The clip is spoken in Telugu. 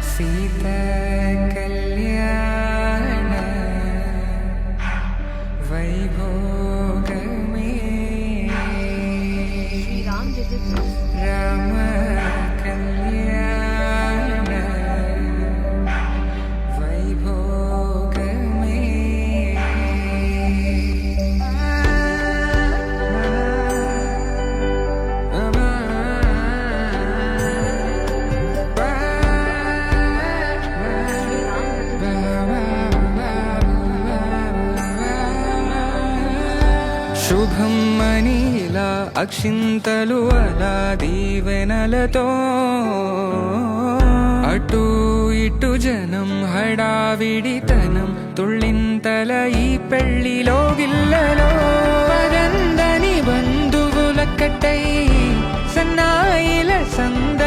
सीता कल्याण वैभोग में राम कल्याण वैभोग में శుభం మనీలా అక్షింతలు అలా దీవెనలతో అటు ఇటు జనం హడావిడితనం తుళ్ళింతల ఈ పెళ్లిలో గిల్లలో పదందని బంధువుల కట్టై సన్నాయిల సంద